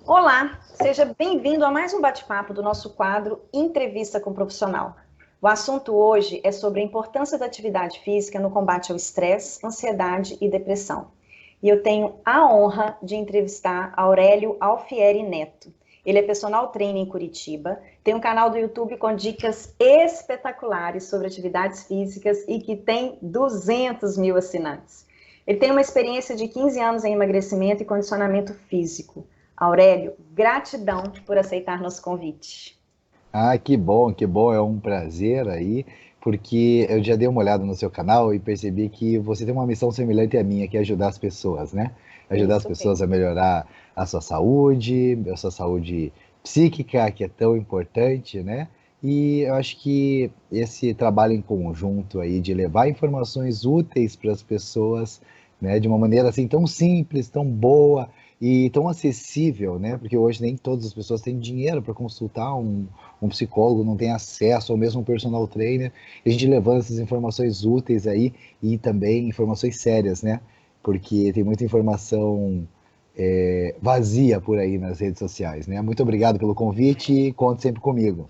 Olá, seja bem-vindo a mais um bate-papo do nosso quadro Entrevista com o Profissional. O assunto hoje é sobre a importância da atividade física no combate ao estresse, ansiedade e depressão. E eu tenho a honra de entrevistar Aurélio Alfieri Neto. Ele é personal trainer em Curitiba, tem um canal do YouTube com dicas espetaculares sobre atividades físicas e que tem 200 mil assinantes. Ele tem uma experiência de 15 anos em emagrecimento e condicionamento físico. Aurélio, gratidão por aceitar nosso convite. Ah, que bom, é um prazer aí, porque eu já dei uma olhada no seu canal e percebi que você tem uma missão semelhante à minha, que é ajudar as pessoas, né? Ajudar as Isso pessoas a mesmo. melhorar a sua saúde psíquica, que é tão importante, né? E eu acho que esse trabalho em conjunto aí de levar informações úteis para as pessoas, né, de uma maneira assim tão simples, tão boa e tão acessível, né? Porque hoje nem todas as pessoas têm dinheiro para consultar um psicólogo, não tem acesso, ou mesmo um personal trainer, e a gente levando essas informações úteis aí e também informações sérias, né? Porque tem muita informação vazia por aí nas redes sociais, né? Muito obrigado pelo convite e conte sempre comigo.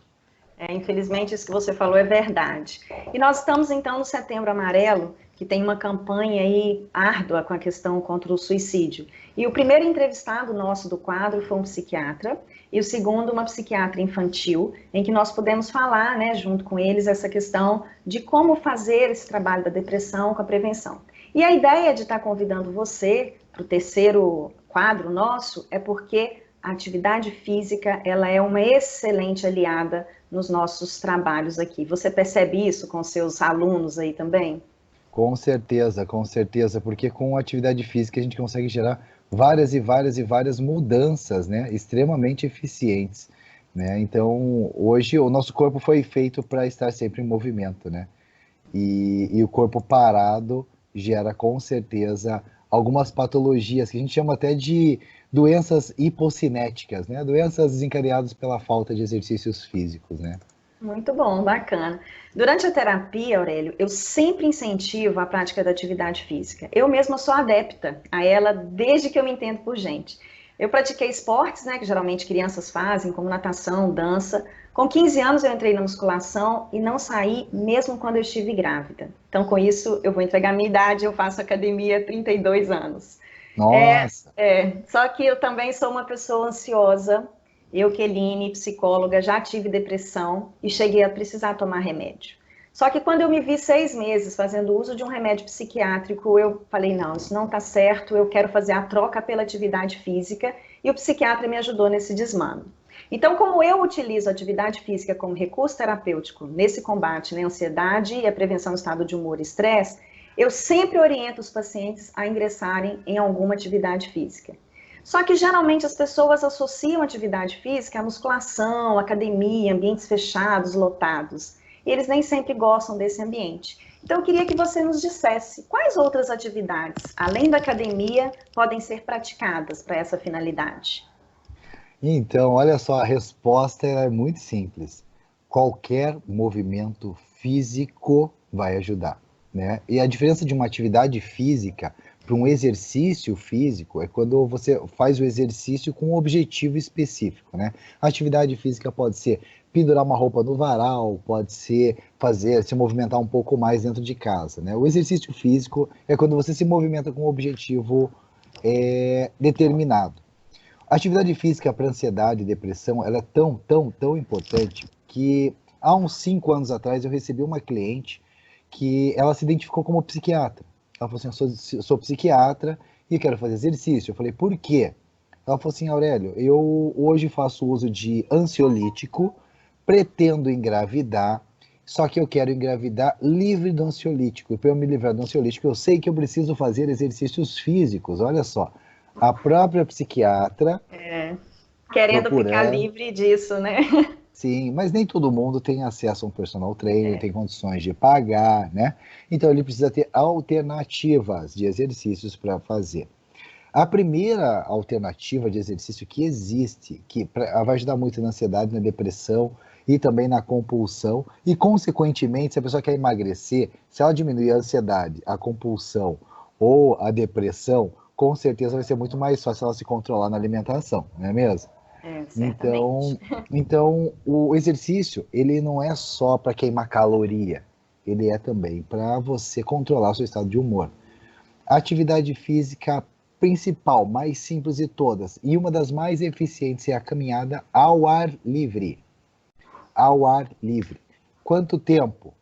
Infelizmente, isso que você falou é verdade. E nós estamos, então, no Setembro Amarelo, que tem uma campanha aí árdua com a questão contra o suicídio. E o primeiro entrevistado nosso do quadro foi um psiquiatra, e o segundo, uma psiquiatra infantil, em que nós pudemos falar, né, junto com eles, essa questão de como fazer esse trabalho da depressão com a prevenção. E a ideia de estar convidando você para o terceiro quadro nosso é porque a atividade física ela é uma excelente aliada nos nossos trabalhos aqui. Você percebe isso com seus alunos aí também? Com certeza, porque com a atividade física a gente consegue gerar várias e várias e várias mudanças, né, extremamente eficientes, né? Então, hoje o nosso corpo foi feito para estar sempre em movimento, né? E o corpo parado gera com certeza algumas patologias que a gente chama até de doenças hipocinéticas, né? Doenças desencadeadas pela falta de exercícios físicos, né? Muito bom, bacana. Durante a terapia, Aurélio, eu sempre incentivo a prática da atividade física. Eu mesma sou adepta a ela desde que eu me entendo por gente. Eu pratiquei esportes, né, que geralmente crianças fazem, como natação, dança. Com 15 anos eu entrei na musculação e não saí mesmo quando eu estive grávida. Então, com isso, eu vou entregar a minha idade, eu faço academia há 32 anos. Nossa, Só que eu também sou uma pessoa ansiosa. Eu, Keline, psicóloga, já tive depressão e cheguei a precisar tomar remédio. Só que quando eu me vi 6 meses fazendo uso de um remédio psiquiátrico, eu falei, não, isso não está certo, eu quero fazer a troca pela atividade física, e o psiquiatra me ajudou nesse desmame. Então, como eu utilizo a atividade física como recurso terapêutico nesse combate à ansiedade e a prevenção do estado de humor e estresse, eu sempre oriento os pacientes a ingressarem em alguma atividade física. Só que geralmente as pessoas associam atividade física à musculação, academia, ambientes fechados, lotados. E eles nem sempre gostam desse ambiente. Então eu queria que você nos dissesse quais outras atividades, além da academia, podem ser praticadas para essa finalidade. então, olha só, a resposta é muito simples. Qualquer movimento físico vai ajudar, né? E a diferença de uma atividade física para um exercício físico é quando você faz o exercício com um objetivo específico, né? A atividade física pode ser pendurar uma roupa no varal, pode ser fazer, se movimentar um pouco mais dentro de casa, né? O exercício físico é quando você se movimenta com um objetivo determinado. A atividade física para ansiedade e depressão, ela é tão importante que há uns 5 anos atrás eu recebi uma cliente que ela se identificou como psiquiatra. Ela falou assim, eu sou psiquiatra e quero fazer exercício. Eu falei, por quê? Ela falou assim, Aurélio, eu hoje faço uso de ansiolítico, pretendo engravidar, só que eu quero engravidar livre do ansiolítico. E para eu me livrar do ansiolítico, eu sei que eu preciso fazer exercícios físicos. Olha só, a própria psiquiatra Querendo ficar procurando, livre disso, né? sim, mas nem todo mundo tem acesso a um personal trainer, tem condições de pagar, né? Então ele precisa ter alternativas de exercícios para fazer. A primeira alternativa de exercício que existe, que vai ajudar muito na ansiedade, na depressão e também na compulsão, e consequentemente, se a pessoa quer emagrecer, se ela diminuir a ansiedade, a compulsão ou a depressão, com certeza vai ser muito mais fácil ela se controlar na alimentação, não é mesmo? Certamente. Então, o exercício, ele não é só para queimar caloria, ele é também para você controlar o seu estado de humor. A atividade física principal, mais simples de todas, e uma das mais eficientes é a caminhada ao ar livre. Ao ar livre. Quanto tempo?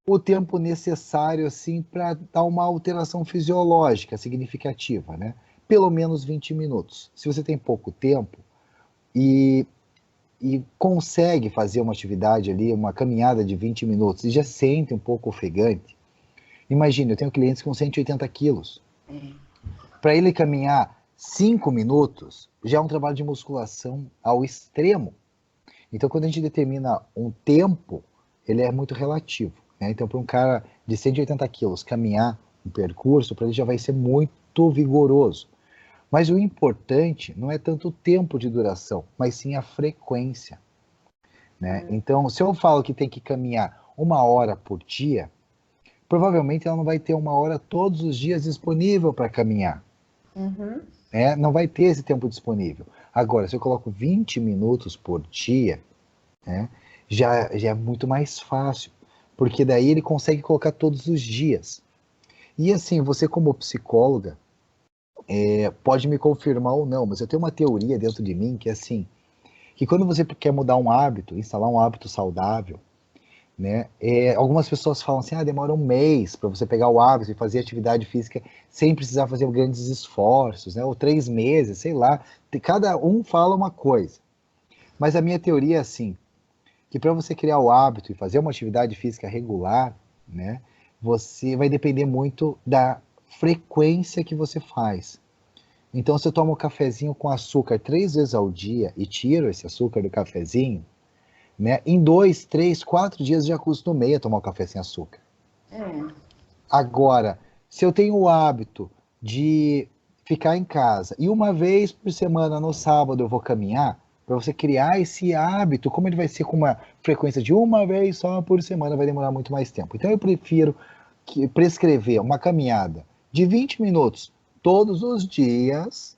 O tempo necessário assim para dar uma alteração fisiológica significativa, né? Pelo menos 20 minutos. Se você tem pouco tempo e, e consegue fazer uma atividade ali, uma caminhada de 20 minutos e já sente um pouco ofegante, imagine, eu tenho clientes com 180 quilos. Para ele caminhar 5 minutos, já é um trabalho de musculação ao extremo. Então, quando a gente determina um tempo, ele é muito relativo, né? Então, para um cara de 180 quilos caminhar um percurso, para ele já vai ser muito vigoroso. Mas o importante não é tanto o tempo de duração, mas sim a frequência, né? Então, se eu falo que tem que caminhar 1 hora por dia, provavelmente ela não vai ter 1 hora todos os dias disponível para caminhar. Né? Não vai ter esse tempo disponível. Agora, se eu coloco 20 minutos por dia, né, já é muito mais fácil, porque daí ele consegue colocar todos os dias. E assim, você como psicóloga, pode me confirmar ou não, mas eu tenho uma teoria dentro de mim que é assim, que quando você quer mudar um hábito, instalar um hábito saudável, né, algumas pessoas falam assim, demora 1 mês para você pegar o hábito e fazer atividade física sem precisar fazer grandes esforços, né, ou 3 meses, sei lá, cada um fala uma coisa. Mas a minha teoria é assim, que para você criar o hábito e fazer uma atividade física regular, né, você vai depender muito da frequência que você faz. Então, se eu tomo um cafezinho com açúcar 3 vezes ao dia e tiro esse açúcar do cafezinho, né, em 2, 3, 4 dias já acostumei a tomar um café sem açúcar. Agora, se eu tenho o hábito de ficar em casa e 1 vez por semana no sábado eu vou caminhar, para você criar esse hábito, como ele vai ser com uma frequência de 1 vez só por semana, vai demorar muito mais tempo. Então eu prefiro prescrever uma caminhada de 20 minutos todos os dias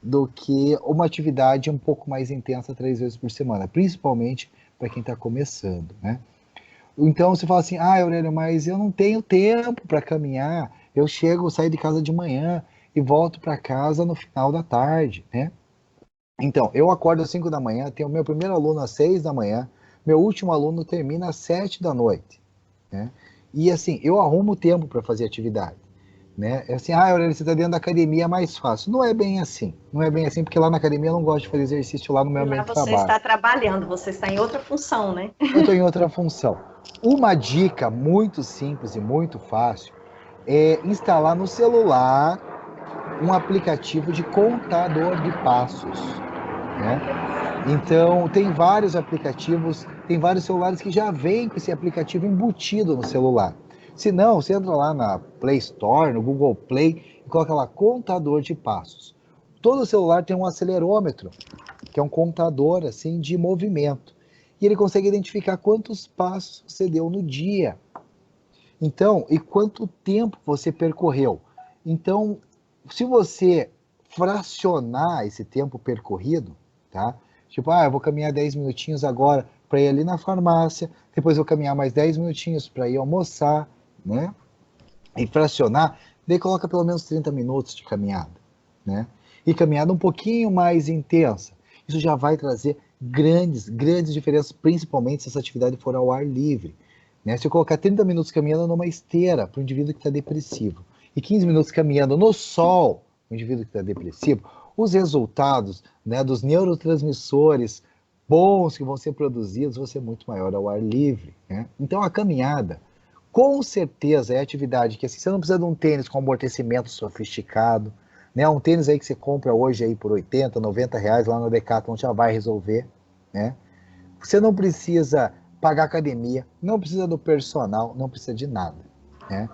do que uma atividade um pouco mais intensa 3 vezes por semana, principalmente para quem está começando, né? Então você fala assim, Aurélio, mas eu não tenho tempo para caminhar, eu saio de casa de manhã e volto para casa no final da tarde, né? Então, eu acordo às 5 da manhã, tenho o meu primeiro aluno às 6 da manhã, meu último aluno termina às 7 da noite, né? E assim, eu arrumo tempo para fazer atividade, né? É assim, Aurélio, você está dentro da academia, é mais fácil. Não é bem assim, não é bem assim, porque lá na academia eu não gosto de fazer exercício lá no meu E lá ambiente de você trabalho. está trabalhando, você está em outra função, né? Eu estou em outra função. Uma dica muito simples e muito fácil é instalar no celular um aplicativo de contador de passos, né? Então, tem vários aplicativos, tem vários celulares que já vêm com esse aplicativo embutido no celular. Se não, você entra lá na Play Store, no Google Play e coloca lá contador de passos. Todo celular tem um acelerômetro, que é um contador assim de movimento. E ele consegue identificar quantos passos você deu no dia. Então, e quanto tempo você percorreu. Então, se você fracionar esse tempo percorrido, tá? Tipo, eu vou caminhar 10 minutinhos agora para ir ali na farmácia, depois vou caminhar mais 10 minutinhos para ir almoçar, né? E fracionar, daí coloca pelo menos 30 minutos de caminhada, né? E caminhada um pouquinho mais intensa. Isso já vai trazer grandes diferenças, principalmente se essa atividade for ao ar livre. Né? Se eu colocar 30 minutos caminhando numa esteira para o indivíduo que está depressivo e 15 minutos caminhando no sol, o indivíduo que está depressivo, os resultados, né, dos neurotransmissores bons que vão ser produzidos vão ser muito maior ao ar livre. Né? Então a caminhada, com certeza, é atividade que assim, você não precisa de um tênis com amortecimento sofisticado, né? Um tênis aí que você compra hoje aí por 80, 90 reais lá no Decathlon já vai resolver, né? Você não precisa pagar academia, não precisa do personal, não precisa de nada, né?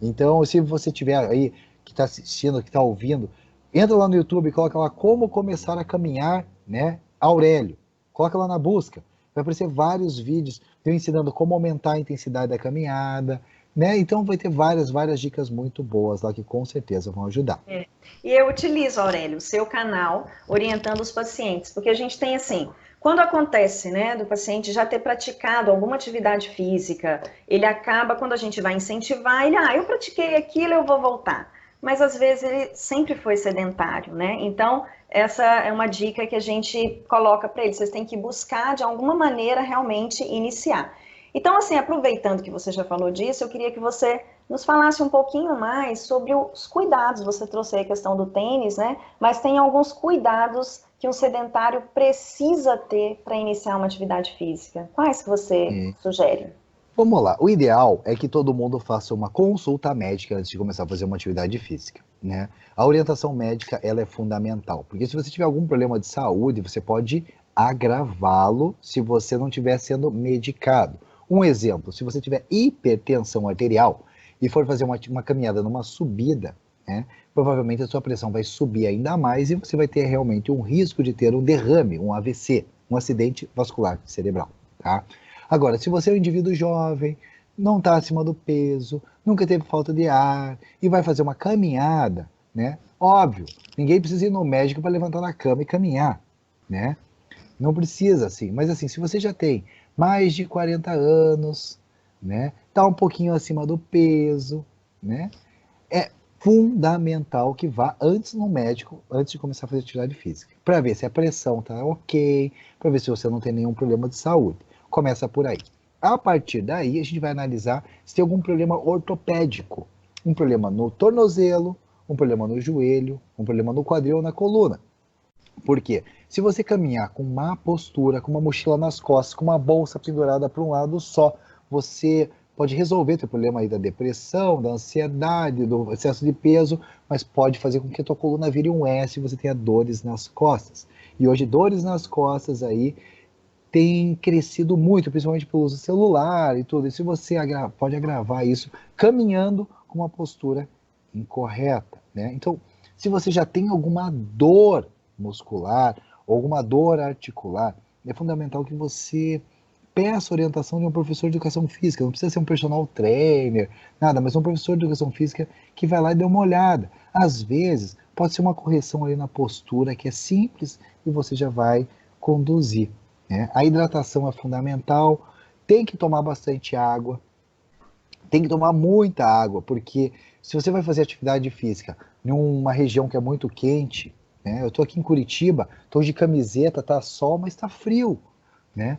Então, se você tiver aí, que está assistindo, que está ouvindo, entra lá no YouTube e coloca lá como começar a caminhar, né? Aurélio. Coloca lá na busca. Vai aparecer vários vídeos eu ensinando como aumentar a intensidade da caminhada, né? Então vai ter várias dicas muito boas lá que com certeza vão ajudar. É. E eu utilizo, Aurélio, o seu canal orientando os pacientes, porque a gente tem assim, quando acontece, né, do paciente já ter praticado alguma atividade física, ele acaba, quando a gente vai incentivar, ele, eu pratiquei aquilo, eu vou voltar. Mas às vezes ele sempre foi sedentário, né? Então, essa é uma dica que a gente coloca para eles, vocês têm que buscar de alguma maneira realmente iniciar. Então, assim, aproveitando que você já falou disso, eu queria que você nos falasse um pouquinho mais sobre os cuidados. Você trouxe aí a questão do tênis, né? Mas tem alguns cuidados que um sedentário precisa ter para iniciar uma atividade física. Quais que você sugere? Vamos lá, o ideal é que todo mundo faça uma consulta médica antes de começar a fazer uma atividade física, né? A orientação médica, ela é fundamental, porque se você tiver algum problema de saúde, você pode agravá-lo se você não estiver sendo medicado. Um exemplo, se você tiver hipertensão arterial e for fazer uma caminhada numa subida, né, provavelmente a sua pressão vai subir ainda mais e você vai ter realmente um risco de ter um derrame, um AVC, um acidente vascular cerebral, tá? Agora, se você é um indivíduo jovem, não está acima do peso, nunca teve falta de ar e vai fazer uma caminhada, né? Óbvio, ninguém precisa ir no médico para levantar na cama e caminhar, né? Não precisa assim, mas assim, se você já tem mais de 40 anos, né? Tá um pouquinho acima do peso, né? É fundamental que vá antes no médico, antes de começar a fazer atividade física, para ver se a pressão tá ok, para ver se você não tem nenhum problema de saúde. Começa por aí. A partir daí, a gente vai analisar se tem algum problema ortopédico, um problema no tornozelo, um problema no joelho, um problema no quadril ou na coluna. Por quê? Se você caminhar com má postura, com uma mochila nas costas, com uma bolsa pendurada para um lado só, você pode resolver o problema aí da depressão, da ansiedade, do excesso de peso, mas pode fazer com que a tua coluna vire um S e você tenha dores nas costas. E hoje, dores nas costas aí tem crescido muito, principalmente pelo uso celular e tudo. E se você pode agravar isso caminhando com uma postura incorreta, né? Então, se você já tem alguma dor muscular ou alguma dor articular, é fundamental que você peça orientação de um professor de educação física. Não precisa ser um personal trainer, nada, mas um professor de educação física que vai lá e dê uma olhada. Às vezes, pode ser uma correção ali na postura que é simples e você já vai conduzir, né? A hidratação é fundamental, tem que tomar bastante água, tem que tomar muita água, porque se você vai fazer atividade física em uma região que é muito quente, né? Eu estou aqui em Curitiba, estou de camiseta, tá sol, mas está frio, né?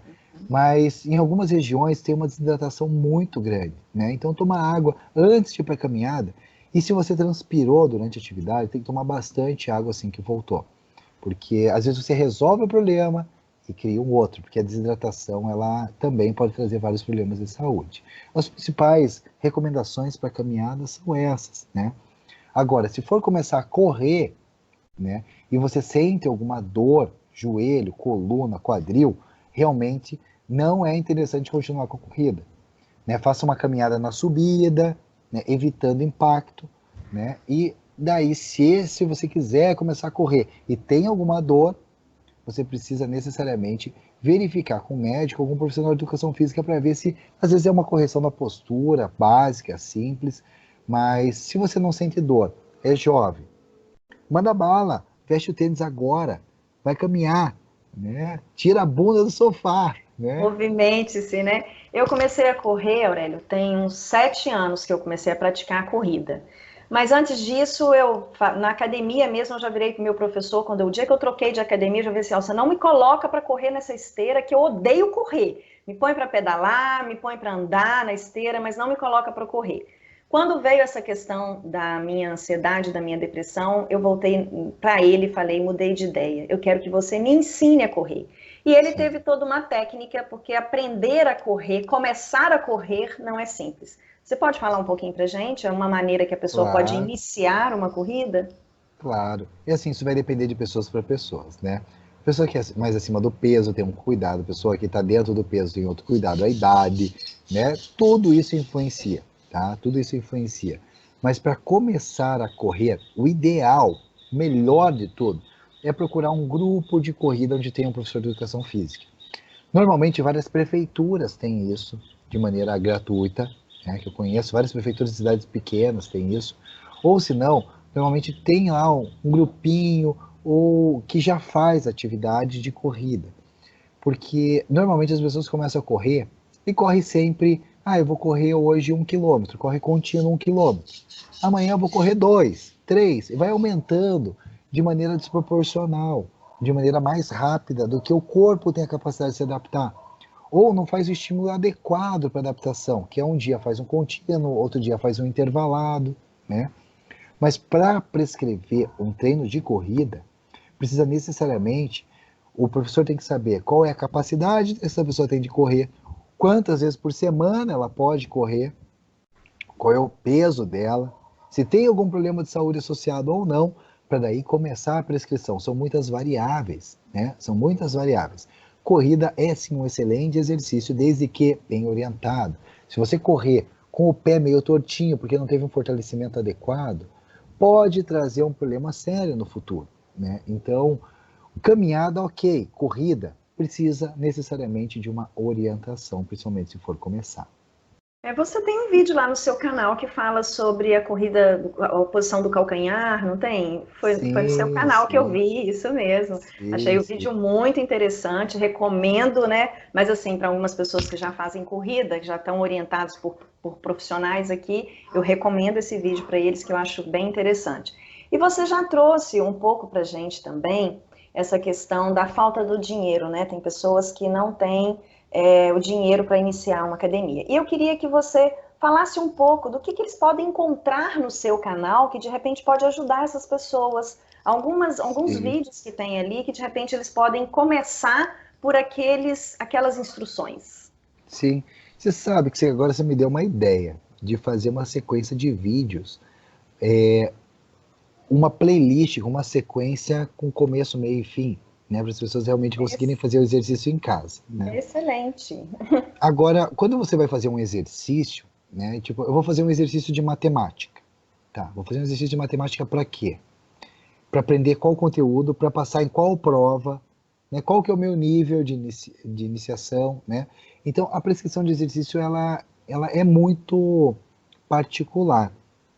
Mas em algumas regiões tem uma desidratação muito grande, né? Então toma água antes de ir para a caminhada. E se você transpirou durante a atividade, tem que tomar bastante água assim que voltou. Porque às vezes você resolve o problema e cria um outro, porque a desidratação ela também pode trazer vários problemas de saúde. As principais recomendações para caminhada são essas, né? Agora, se for começar a correr, né, e você sente alguma dor, joelho, coluna, quadril, realmente não é interessante continuar com a corrida, né? Faça uma caminhada na subida, né, evitando impacto, né? E daí, se você quiser começar a correr e tem alguma dor, você precisa necessariamente verificar com o médico, algum profissional de educação física para ver se às vezes é uma correção da postura básica, simples, mas se você não sente dor, é jovem, manda bala, veste o tênis agora, vai caminhar, né? Tira a bunda do sofá, né? Movimente-se, né? Eu comecei a correr, Aurélio, tem uns 7 anos que eu comecei a praticar a corrida. Mas antes disso, na academia mesmo, eu já virei com o meu professor, o dia que eu troquei de academia, eu já falei assim, você não me coloca para correr nessa esteira, que eu odeio correr. Me põe para pedalar, me põe para andar na esteira, mas não me coloca para correr. Quando veio essa questão da minha ansiedade, da minha depressão, eu voltei para ele e falei, mudei de ideia. Eu quero que você me ensine a correr. E ele Sim. teve toda uma técnica, porque aprender a correr, começar a correr, não é simples. Você pode falar um pouquinho para a gente? É uma maneira que a pessoa pode Claro, iniciar uma corrida? claro. E assim, isso vai depender de pessoas para pessoas, né? Pessoa que é mais acima do peso tem um cuidado, pessoa que está dentro do peso tem outro cuidado, a idade, né? Tudo isso influencia, tá? Tudo isso influencia. Mas para começar a correr, o ideal, o melhor de tudo, é procurar um grupo de corrida onde tem um professor de educação física. Normalmente várias prefeituras têm isso de maneira gratuita, né, que eu conheço, várias prefeituras de cidades pequenas têm isso, ou se não, normalmente tem lá um grupinho ou que já faz atividade de corrida, porque normalmente as pessoas começam a correr e corre sempre, eu vou correr hoje 1 quilômetro, corre contínuo 1 quilômetro, amanhã eu vou correr 2, 3, e vai aumentando de maneira desproporcional, de maneira mais rápida do que o corpo tem a capacidade de se adaptar. Ou não faz o estímulo adequado para adaptação, que é um dia faz um contínuo, outro dia faz um intervalado, né? Mas para prescrever um treino de corrida, precisa necessariamente, o professor tem que saber qual é a capacidade que essa pessoa tem de correr, quantas vezes por semana ela pode correr, qual é o peso dela, se tem algum problema de saúde associado ou não, para daí começar a prescrição. São muitas variáveis, né? São muitas variáveis. Corrida é sim um excelente exercício, desde que bem orientado. Se você correr com o pé meio tortinho, porque não teve um fortalecimento adequado, pode trazer um problema sério no futuro, né? Então, caminhada, ok. Corrida precisa necessariamente de uma orientação, principalmente se for começar. Você tem um vídeo lá no seu canal que fala sobre a corrida, a posição do calcanhar, não tem? Foi no seu Sim, canal que eu sim, vi, isso mesmo. Achei sim, o sim. vídeo muito interessante, recomendo, né? Mas assim, para algumas pessoas que já fazem corrida, que já estão orientados por profissionais aqui, eu recomendo esse vídeo para eles, que eu acho bem interessante. E você já trouxe um pouco para a gente também essa questão da falta do dinheiro, né? Tem pessoas que não têm o dinheiro para iniciar uma academia. E eu queria que você falasse um pouco do que eles podem encontrar no seu canal que de repente pode ajudar essas pessoas. Alguns Sim, vídeos que tem ali que de repente eles podem começar por aquelas instruções. sim. Você sabe que agora você me deu uma ideia de fazer uma sequência de vídeos, uma playlist com uma sequência com começo, meio e fim, né, para as pessoas realmente conseguirem fazer o exercício em casa, né? Excelente. Agora, quando você vai fazer um exercício, né, tipo, eu vou fazer um exercício de matemática, tá? Vou fazer um exercício de matemática para quê? Para aprender qual conteúdo, para passar em qual prova, né? Qual que é o meu nível de iniciação, né? Então, a prescrição de exercício, ela é particular,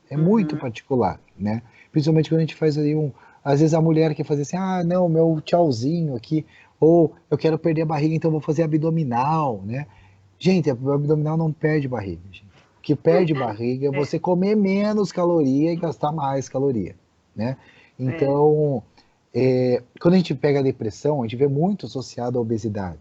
é muito Uhum. particular, né? Principalmente quando a gente faz ali às vezes a mulher quer fazer assim, não, meu tchauzinho aqui, ou eu quero perder a barriga, então vou fazer abdominal, né? Gente, o abdominal não perde barriga, gente. O que perde barriga é É, você comer menos caloria e gastar mais caloria, né? é. Então, quando a gente pega a depressão, a gente vê muito associado à obesidade,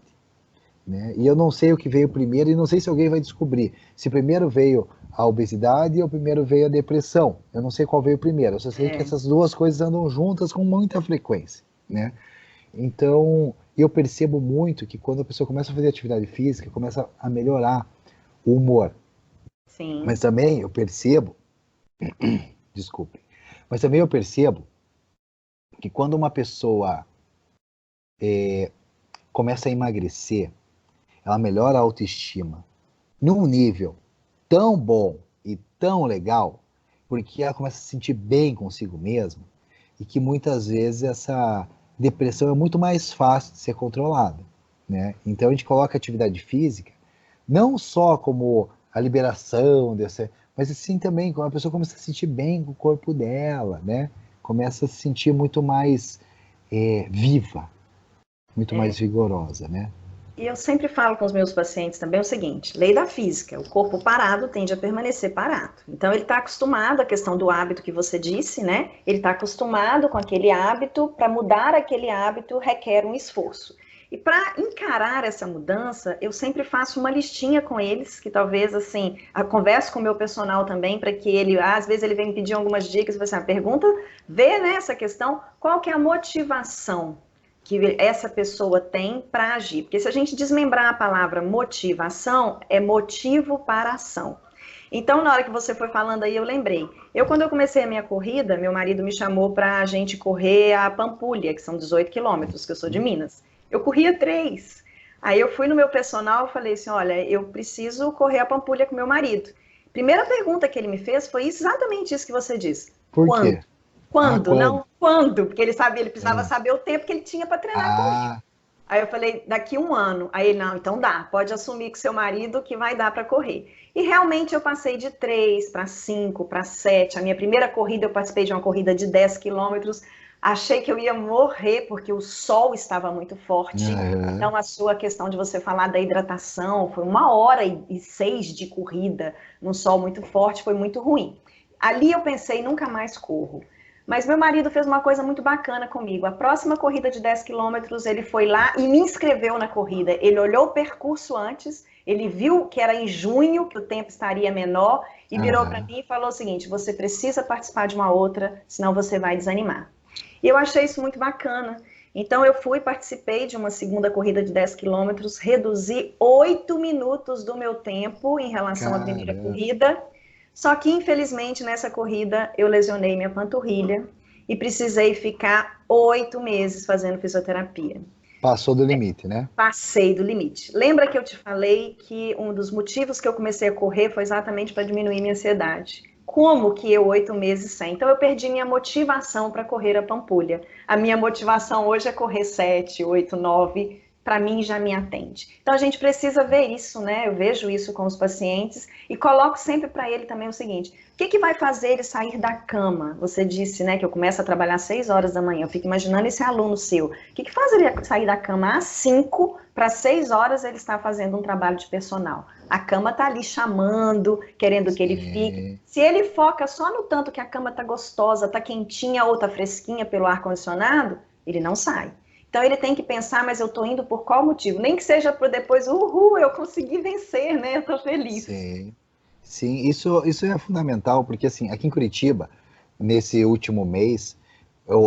né? E eu não sei o que veio primeiro e não sei se alguém vai descobrir se primeiro veio a obesidade ou primeiro veio a depressão. Eu não sei qual veio primeiro, eu só sei que É. essas duas coisas andam juntas com muita frequência, né? Então, eu percebo muito que quando a pessoa começa a fazer atividade física, começa a melhorar o humor. Mas Sim. também eu percebo, desculpe, mas também eu percebo que quando uma pessoa começa a emagrecer, ela melhora a autoestima num nível tão bom e tão legal, porque ela começa a se sentir bem consigo mesma, e que muitas vezes essa depressão é muito mais fácil de ser controlada, né? Então a gente coloca a atividade física não só como a liberação dessa, mas assim também quando a pessoa começa a se sentir bem com o corpo dela, né? Começa a se sentir muito mais viva, muito mais vigorosa, né? E eu sempre falo com os meus pacientes também o seguinte: lei da física, o corpo parado tende a permanecer parado. Então, ele está acostumado à questão do hábito que você disse, né? Ele está acostumado com aquele hábito, para mudar aquele hábito requer um esforço. E para encarar essa mudança, eu sempre faço uma listinha com eles, que talvez, assim, converso com o meu personal também, para que ele, às vezes ele vem me pedir algumas dicas, você pergunta, vê, né, essa questão, qual que é a motivação que essa pessoa tem para agir. Porque se a gente desmembrar a palavra motivação, é motivo para ação. Então, na hora que você foi falando aí, eu lembrei. Quando eu comecei a minha corrida, meu marido me chamou para a gente correr a Pampulha, que são 18 quilômetros, que eu sou de Minas. Eu corria 3. Aí eu fui no meu personal e falei assim, olha, eu preciso correr a Pampulha com meu marido. Primeira pergunta que ele me fez foi exatamente isso que você disse. Por Quando? quê? Quando? Quando? Não, quando? Porque ele sabia, ele precisava saber o tempo que ele tinha para treinar comigo. Ah, Aí eu falei, daqui 1 ano. Aí ele, não, então dá, pode assumir com seu marido que vai dar para correr. E realmente eu passei de 3 para 5, para 7. A minha primeira corrida, eu participei de uma corrida de 10 quilômetros. Achei que eu ia morrer, porque o sol estava muito forte. Aham. Então, a sua questão de você falar da hidratação, foi 1h06 de corrida, num sol muito forte, foi muito ruim. Ali eu pensei, nunca mais corro. Mas meu marido fez uma coisa muito bacana comigo. A próxima corrida de 10 quilômetros, ele foi lá e me inscreveu na corrida. Ele olhou o percurso antes, ele viu que era em junho, que o tempo estaria menor, e virou para Aham. mim e falou o seguinte: você precisa participar de uma outra, senão você vai desanimar. E eu achei isso muito bacana. Então eu fui, participei de uma segunda corrida de 10 quilômetros, reduzi 8 minutos do meu tempo em relação à primeira Caramba. corrida. Só que, infelizmente, nessa corrida eu lesionei minha panturrilha e precisei ficar 8 meses fazendo fisioterapia. Passou do limite, né? Passei do limite. Lembra que eu te falei que um dos motivos que eu comecei a correr foi exatamente para diminuir minha ansiedade? Como que eu 8 meses sem? Então eu perdi minha motivação para correr a Pampulha. A minha motivação hoje é correr 7, 8, 9. Para mim já me atende. Então a gente precisa ver isso, né? Eu vejo isso com os pacientes e coloco sempre para ele também o seguinte: o que que vai fazer ele sair da cama? Você disse, né, que eu começo a trabalhar às 6 horas da manhã. Eu fico imaginando esse aluno seu. O que que faz ele sair da cama às 5 para 6 horas ele está fazendo um trabalho de personal? A cama tá ali chamando, querendo que ele fique. Sim. Se ele foca só no tanto que a cama tá gostosa, tá quentinha ou tá fresquinha pelo ar-condicionado, ele não sai. Então ele tem que pensar, mas eu estou indo por qual motivo? Nem que seja por depois, uhul, eu consegui vencer, né? Eu estou feliz. Sim. Sim, isso é fundamental, porque assim, aqui em Curitiba, nesse último mês,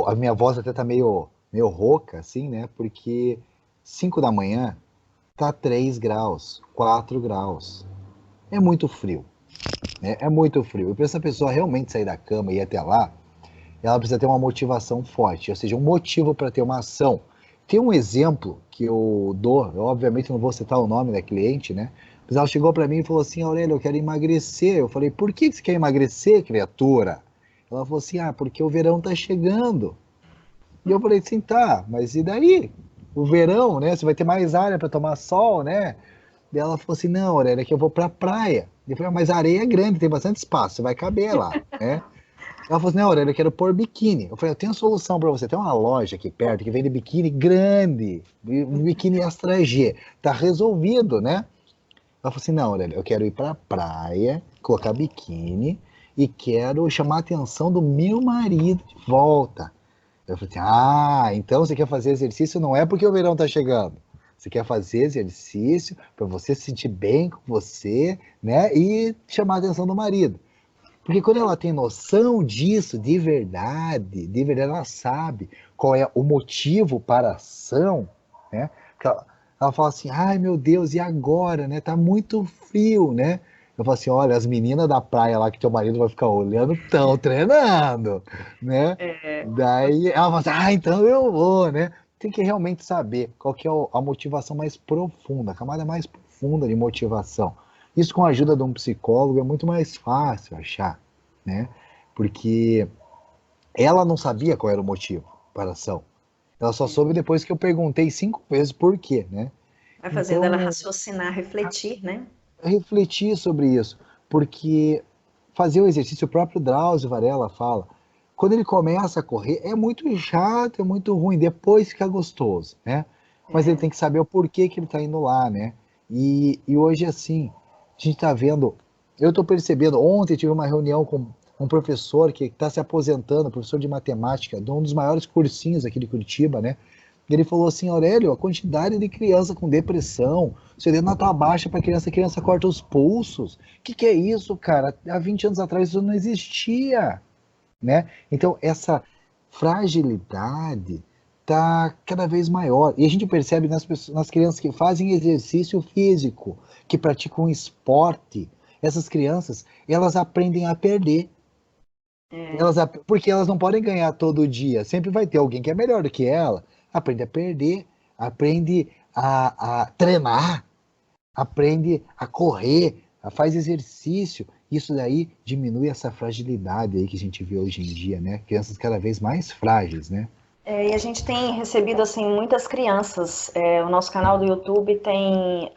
a minha voz até tá meio rouca, assim, né? Porque 5 da manhã tá 3 graus, 4 graus. É muito frio, né? É muito frio. E para essa pessoa realmente sair da cama e ir até lá, ela precisa ter uma motivação forte, ou seja, um motivo para ter uma ação. Tem um exemplo que eu dou, eu obviamente não vou citar o nome da cliente, né? Mas ela chegou para mim e falou assim: Aurélio, eu quero emagrecer. Eu falei: por que você quer emagrecer, criatura? Ela falou assim: ah, porque o verão tá chegando. E eu falei assim: tá, mas e daí? O verão, né? Você vai ter mais área para tomar sol, né? E ela falou assim: não, Aurélio, é que eu vou pra praia. Eu falei: ah, mas a areia é grande, tem bastante espaço, você vai caber lá, né? Ela falou assim: não, Aurélio, eu quero pôr biquíni. Eu falei: eu tenho solução para você. Tem uma loja aqui perto que vende biquíni grande, um biquíni extra G. Tá resolvido, né? Ela falou assim: não, Aurélio, eu quero ir pra praia, colocar biquíni e quero chamar a atenção do meu marido de volta. Eu falei assim: ah, então você quer fazer exercício não é porque o verão tá chegando. Você quer fazer exercício para você se sentir bem com você, né? E chamar a atenção do marido. Porque quando ela tem noção disso de verdade ela sabe qual é o motivo para a ação, né? Porque ela fala assim: ai meu Deus, e agora, né? Tá muito frio, né? Eu falo assim: olha, as meninas da praia lá que teu marido vai ficar olhando estão treinando, né? É, Daí ela fala assim: ah, então eu vou, né? Tem que realmente saber qual que é a motivação mais profunda, a camada mais profunda de motivação. Isso com a ajuda de um psicólogo é muito mais fácil achar, né? Porque ela não sabia qual era o motivo para a ação. Ela só soube depois que eu perguntei 5 vezes por quê, né? vai fazendo ela Então, raciocinar, refletir, né? refletir sobre isso, porque fazer o exercício, o próprio Drauzio Varela fala, quando ele começa a correr é muito chato, é muito ruim, depois fica gostoso, né? Mas ele É, tem que saber o porquê que ele está indo lá, né? E hoje, assim, a gente está vendo, eu estou percebendo, ontem tive uma reunião com um professor que está se aposentando, professor de matemática, de um dos maiores cursinhos aqui de Curitiba, né? Ele falou assim: Aurélio, a quantidade de criança com depressão, serenata baixa para criança, a criança corta os pulsos. Que é isso, cara? Há 20 anos atrás isso não existia, né? Então essa fragilidade tá cada vez maior. E a gente percebe nas crianças que fazem exercício físico, que praticam esporte, essas crianças, elas aprendem a perder. é, Porque elas não podem ganhar todo dia. Sempre vai ter alguém que é melhor do que ela. Aprende a perder, aprende a treinar, aprende a correr, faz exercício. Isso daí diminui essa fragilidade aí que a gente vê hoje em dia, né? Crianças cada vez mais frágeis, né? E a gente tem recebido assim muitas crianças. O nosso canal do YouTube tem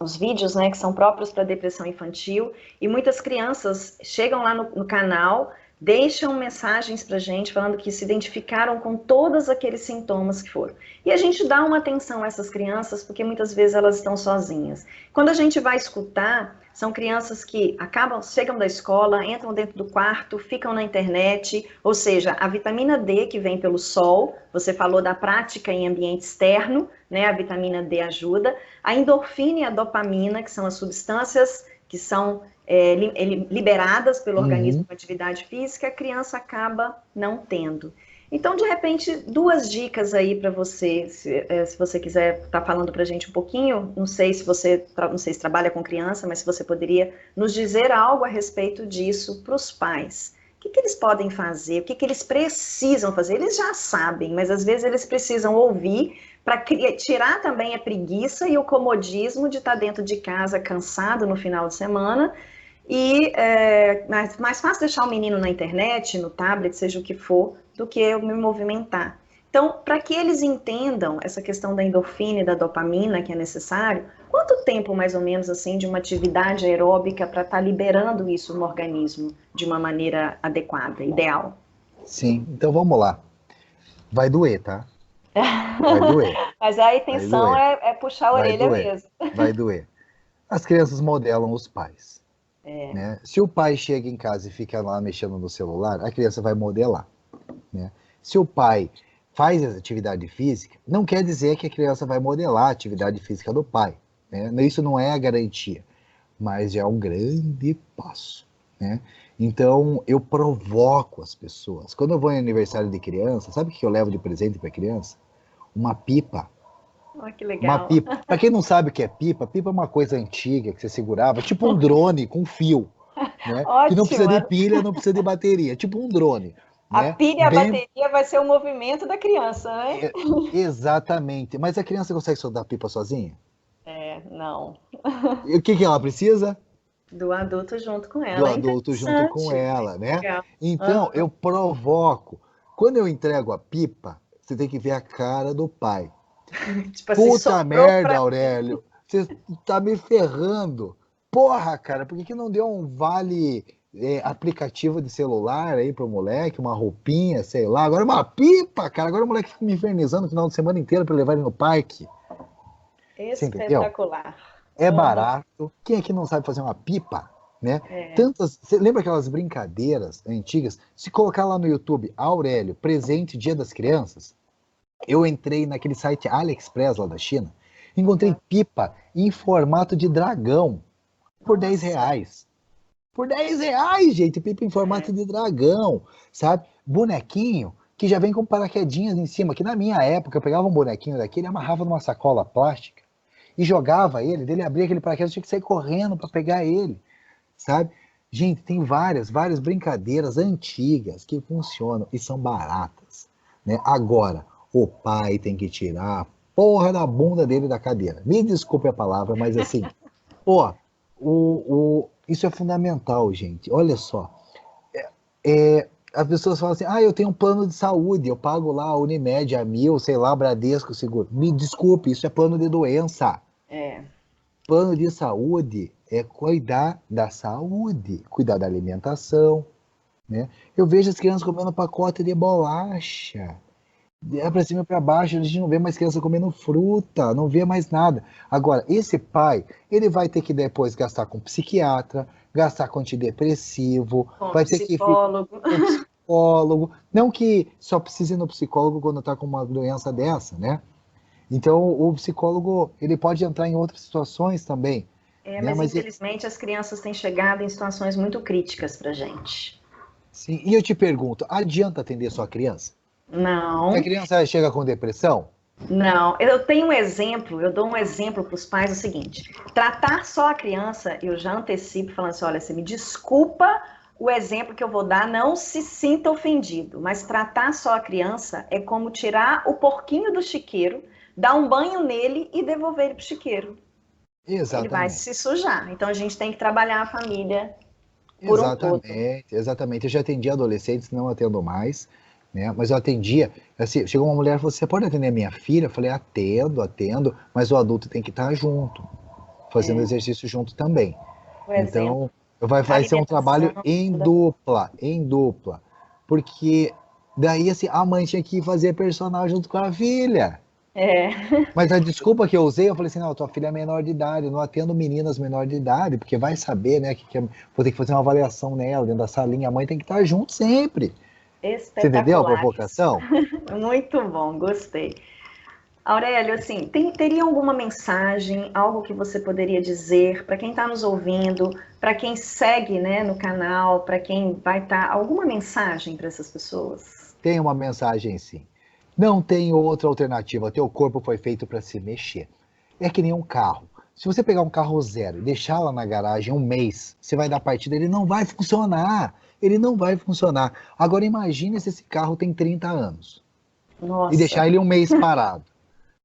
os vídeos, né, que são próprios para depressão infantil, e muitas crianças chegam lá no canal, deixam mensagens para a gente falando que se identificaram com todos aqueles sintomas que foram. E a gente dá uma atenção a essas crianças porque muitas vezes elas estão sozinhas. Quando a gente vai escutar, são crianças que chegam da escola, entram dentro do quarto, ficam na internet, ou seja, a vitamina D que vem pelo sol, você falou da prática em ambiente externo, né? A vitamina D ajuda. A endorfina e a dopamina, que são as substâncias que são liberadas pelo organismo Uhum. com atividade física, a criança acaba não tendo. Então, de repente, duas dicas aí para você, se você quiser estar falando para a gente um pouquinho, não sei se você não sei se trabalha com criança, mas se você poderia nos dizer algo a respeito disso para os pais. O que eles podem fazer? O que eles precisam fazer? Eles já sabem, mas às vezes eles precisam ouvir para tirar também a preguiça e o comodismo de estar dentro de casa cansado no final de semana e mais fácil deixar o menino na internet, no tablet, seja o que for, do que eu me movimentar. Então, para que eles entendam essa questão da endorfina e da dopamina que é necessário, quanto tempo mais ou menos assim de uma atividade aeróbica para estar liberando isso no organismo de uma maneira adequada, ideal? Sim, então vamos lá. Vai doer, tá? Vai doer, Mas a vai intenção doer, é puxar a vai orelha doer, mesmo. vai doer. As crianças modelam os pais, né? Se o pai chega em casa e fica lá mexendo no celular, a criança vai modelar, né? Se o pai faz atividade física, não quer dizer que a criança vai modelar a atividade física do pai, né? Isso não é a garantia, mas já é um grande passo, né? Então, eu provoco as pessoas. Quando eu vou em aniversário de criança, sabe o que eu levo de presente para criança? Uma pipa. Oh, que Uma legal. pipa. Para quem não sabe o que é pipa, pipa é uma coisa antiga que você segurava, tipo um drone com fio, né? Que não precisa de Ótima. pilha, não precisa de bateria, tipo um drone, A né? pilha e a Bem, bateria vai ser o movimento da criança, né? é, exatamente. Mas a criança consegue soltar pipa sozinha? Não. E o que que ela precisa? Do adulto junto com Do ela. É adulto junto com interessante. ela, né? Legal. Então, Aham. eu provoco. Quando eu entrego a pipa, você tem que ver a cara do pai. Tipo assim, Puta sobrou merda, pra. Aurélio, você tá me ferrando. Porra, cara, por que que não deu um vale aplicativo de celular aí pro moleque, uma roupinha, sei lá. Agora uma pipa, cara. Agora o moleque fica me infernizando o final de semana inteiro pra levar ele no parque. Você entendeu? Espetacular. É Aham. barato. Quem aqui não sabe fazer uma pipa, né? É. Tantas, você lembra aquelas brincadeiras antigas? Se colocar lá no YouTube, Aurélio, presente Dia das Crianças, eu entrei naquele site AliExpress lá da China, encontrei Tá. pipa em formato de dragão por 10 Nossa. reais. Por 10 reais, gente, pipa em É. formato de dragão, sabe? Bonequinho que já vem com paraquedinhas em cima, que na minha época eu pegava um bonequinho daquele, amarrava numa sacola plástica e jogava ele, dele abria aquele paraquedas, tinha que sair correndo para pegar ele, sabe? Gente, tem várias brincadeiras antigas que funcionam e são baratas, né? Agora, o pai tem que tirar a porra da bunda dele da cadeira. Me desculpe a palavra, mas assim, pô, isso é fundamental, gente. Olha só, as pessoas falam assim, eu tenho um plano de saúde, eu pago lá a Unimed, a Mil, sei lá, Bradesco, seguro. Me desculpe, isso é plano de doença. É. Plano de saúde é cuidar da saúde, cuidar da alimentação, né? Eu vejo as crianças comendo pacote de bolacha, é para cima e para baixo, a gente não vê mais criança comendo fruta, não vê mais nada. Agora, esse pai, ele vai ter que depois gastar com psiquiatra, gastar com antidepressivo, Com vai ter que ficar psicólogo. com psicólogo. Não que só precise ir no psicólogo quando está com uma doença dessa, né? Então, o psicólogo, ele pode entrar em outras situações também, né? Mas Mas infelizmente as crianças têm chegado em situações muito críticas pra gente. sim, e eu te pergunto, adianta atender sua criança? Se a Não, criança chega com depressão? não. Eu tenho um exemplo, eu dou um exemplo para os pais, é o seguinte: tratar só a criança, eu já antecipo falando assim, olha, você me desculpa o exemplo que eu vou dar, não se sinta ofendido, mas tratar só a criança é como tirar o porquinho do chiqueiro, dar um banho nele e devolver ele para o chiqueiro. Ele vai Exatamente. se sujar. Então a gente tem que trabalhar a família por um todo. Exatamente, exatamente. Eu já atendi adolescentes, não atendo mais. né? Mas eu atendia, assim, chegou uma mulher e falou, você pode atender a minha filha? Eu falei, atendo, mas o adulto tem que estar junto, fazendo É, exercício junto também. por exemplo, Então, vai ser um alimentação, trabalho em dupla, porque daí, assim, a mãe tinha que fazer personal junto com a filha. é, Mas a desculpa que eu usei, eu falei assim, não, tua filha é menor de idade, eu não atendo meninas menor de idade, porque vai saber, né, vou ter que fazer uma avaliação nela, dentro da salinha, a mãe tem que estar junto sempre. Você entendeu a espetacular isso. provocação? Muito bom, gostei. Aurélio, assim, teria alguma mensagem, algo que você poderia dizer para quem está nos ouvindo, para quem segue, né, no canal, para quem vai estar, alguma mensagem para essas pessoas? Tem uma mensagem sim. Não tem outra alternativa, teu corpo foi feito para se mexer. É que nem um carro. Se você pegar um carro zero e deixar lá na garagem um mês, você vai dar partida, ele não vai funcionar. Ele não vai funcionar. Agora imagine se esse carro tem 30 anos e Nossa, deixar ele um mês parado.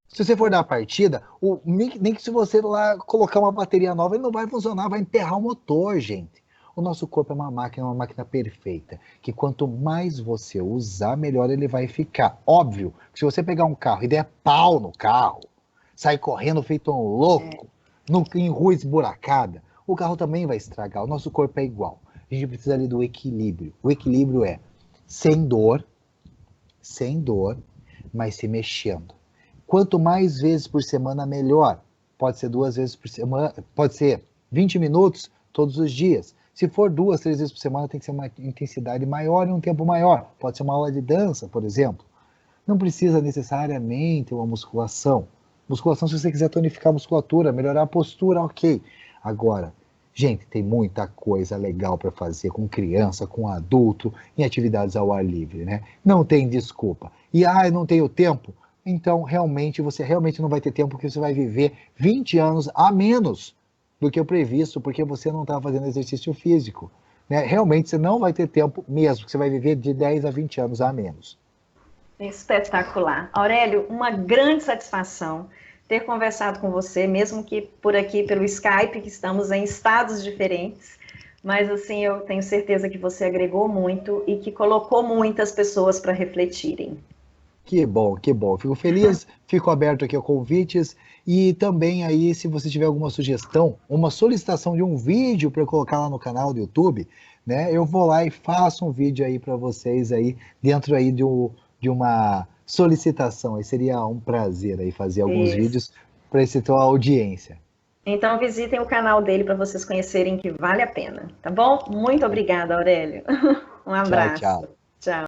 Se você for dar a partida, nem que se você lá colocar uma bateria nova, ele não vai funcionar, vai emperrar o motor, gente. O nosso corpo é uma máquina perfeita, que quanto mais você usar, melhor ele vai ficar. Óbvio, que se você pegar um carro e der pau no carro, sair correndo feito um louco, em rua esburacada, o carro também vai estragar. O nosso corpo é igual. A gente precisa ali do equilíbrio. O equilíbrio é sem dor, sem dor, mas se mexendo. Quanto mais vezes por semana, melhor. Pode ser 2 vezes por semana, pode ser 20 minutos todos os dias. Se for 2, 3 vezes por semana, tem que ser uma intensidade maior e um tempo maior. Pode ser uma aula de dança, por exemplo. Não precisa necessariamente uma musculação. Musculação, se você quiser tonificar a musculatura, melhorar a postura, ok. Agora, gente, tem muita coisa legal para fazer com criança, com adulto, em atividades ao ar livre, né? Não tem desculpa. E, eu não tenho tempo. Então, você realmente não vai ter tempo, porque você vai viver 20 anos a menos do que o previsto, porque você não está fazendo exercício físico, né? Realmente você não vai ter tempo mesmo, porque você vai viver de 10 a 20 anos a menos. espetacular. Aurélio, uma grande satisfação ter conversado com você, mesmo que por aqui pelo Skype, que estamos em estados diferentes. Mas assim, eu tenho certeza que você agregou muito e que colocou muitas pessoas para refletirem. Que bom, que bom. Fico feliz, fico aberto aqui a convites e também aí, se você tiver alguma sugestão, uma solicitação de um vídeo para eu colocar lá no canal do YouTube, né? Eu vou lá e faço um vídeo aí para vocês aí, dentro aí de uma solicitação. Aí seria um prazer aí fazer alguns Isso. vídeos para essa tua audiência. Então visitem o canal dele para vocês conhecerem que vale a pena, tá bom? Muito obrigada, Aurélio. Um Tchau, abraço. tchau. Tchau.